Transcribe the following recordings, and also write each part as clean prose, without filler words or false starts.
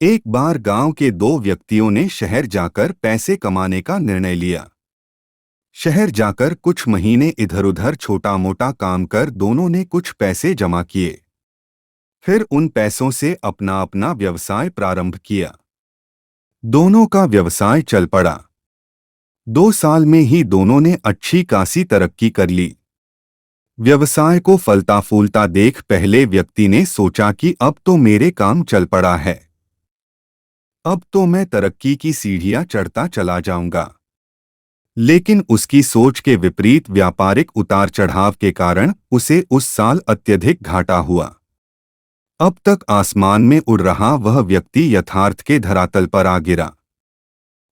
एक बार गांव के दो व्यक्तियों ने शहर जाकर पैसे कमाने का निर्णय लिया। शहर जाकर कुछ महीने इधर-उधर छोटा-मोटा काम कर दोनों ने कुछ पैसे जमा किए। फिर उन पैसों से अपना-अपना व्यवसाय प्रारंभ किया। दोनों का व्यवसाय चल पड़ा। 2 साल में ही दोनों ने अच्छी खासी तरक्की कर ली। व्यवसाय को फलता-फूलता देख पहले व्यक्ति ने सोचा कि अब तो मेरे काम चल पड़ा है। अब तो मैं तरक्की की सीढ़ियां चढ़ता चला जाऊंगा। लेकिन उसकी सोच के विपरीत व्यापारिक उतार चढ़ाव के कारण उसे उस साल अत्यधिक घाटा हुआ। अब तक आसमान में उड़ रहा वह व्यक्ति यथार्थ के धरातल पर आ गिरा।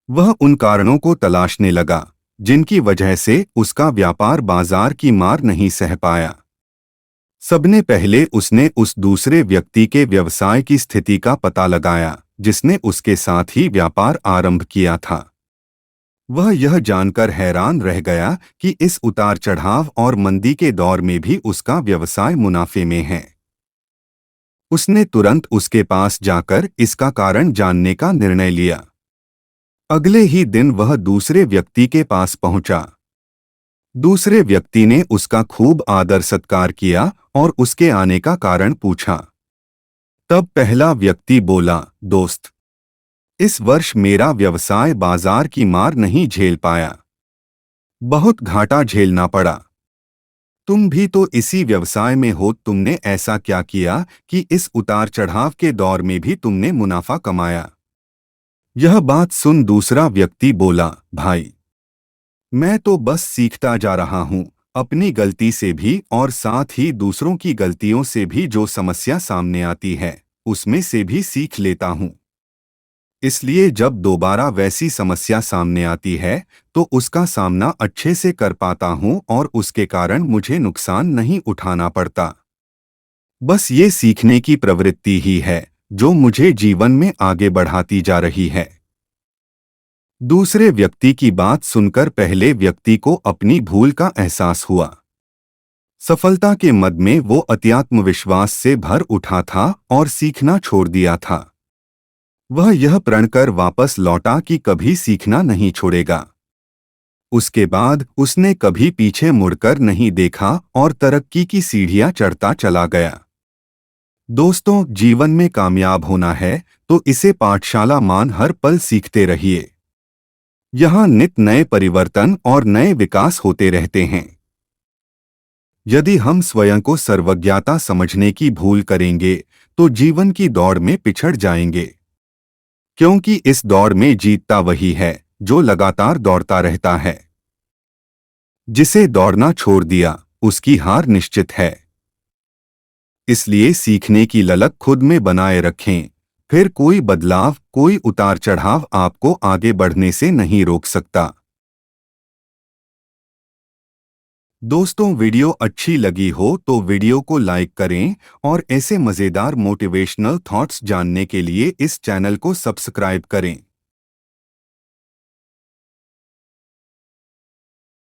वह उन कारणों को तलाशने लगा जिनकी वजह से उसका व्यापार बाजार की मार नहीं सह पाया। सबने पहले उसने उस दूसरे व्यक्ति के व्यवसाय की स्थिति का पता लगाया जिसने उसके साथ ही व्यापार आरंभ किया था। वह यह जानकर हैरान रह गया कि इस उतार चढ़ाव और मंदी के दौर में भी उसका व्यवसाय मुनाफे में है। उसने तुरंत उसके पास जाकर इसका कारण जानने का निर्णय लिया। अगले ही दिन वह दूसरे व्यक्ति के पास पहुंचा। दूसरे व्यक्ति ने उसका खूब आदर सत्कार किया और उसके आने का कारण पूछा। तब पहला व्यक्ति बोला, दोस्त, इस वर्ष मेरा व्यवसाय बाजार की मार नहीं झेल पाया। बहुत घाटा झेलना पड़ा। तुम भी तो इसी व्यवसाय में हो, तुमने ऐसा क्या किया कि इस उतार चढ़ाव के दौर में भी तुमने मुनाफा कमाया? यह बात सुन दूसरा व्यक्ति बोला, भाई, मैं तो बस सीखता जा रहा हूँ। अपनी गलती से भी और साथ ही दूसरों की गलतियों से भी जो समस्या सामने आती है उसमें से भी सीख लेता हूँ। इसलिए जब दोबारा वैसी समस्या सामने आती है तो उसका सामना अच्छे से कर पाता हूँ और उसके कारण मुझे नुकसान नहीं उठाना पड़ता। बस ये सीखने की प्रवृत्ति ही है जो मुझे जीवन में आगे बढ़ाती जा रही है। दूसरे व्यक्ति की बात सुनकर पहले व्यक्ति को अपनी भूल का एहसास हुआ। सफलता के मद में वो अत्यात्मविश्वास से भर उठा था और सीखना छोड़ दिया था। वह यह प्रण कर वापस लौटा कि कभी सीखना नहीं छोड़ेगा। उसके बाद उसने कभी पीछे मुड़कर नहीं देखा और तरक्की की सीढ़ियां चढ़ता चला गया। दोस्तों, जीवन में कामयाब होना है तो इसे पाठशाला मान हर पल सीखते रहिए। यहाँ नित नए परिवर्तन और नए विकास होते रहते हैं। यदि हम स्वयं को सर्वज्ञता समझने की भूल करेंगे तो जीवन की दौड़ में पिछड़ जाएंगे, क्योंकि इस दौड़ में जीतता वही है जो लगातार दौड़ता रहता है। जिसे दौड़ना छोड़ दिया उसकी हार निश्चित है। इसलिए सीखने की ललक खुद में बनाए रखें, फिर कोई बदलाव, कोई उतार चढ़ाव आपको आगे बढ़ने से नहीं रोक सकता। दोस्तों, वीडियो अच्छी लगी हो तो वीडियो को लाइक करें और ऐसे मज़ेदार मोटिवेशनल थॉट्स जानने के लिए इस चैनल को सब्सक्राइब करें।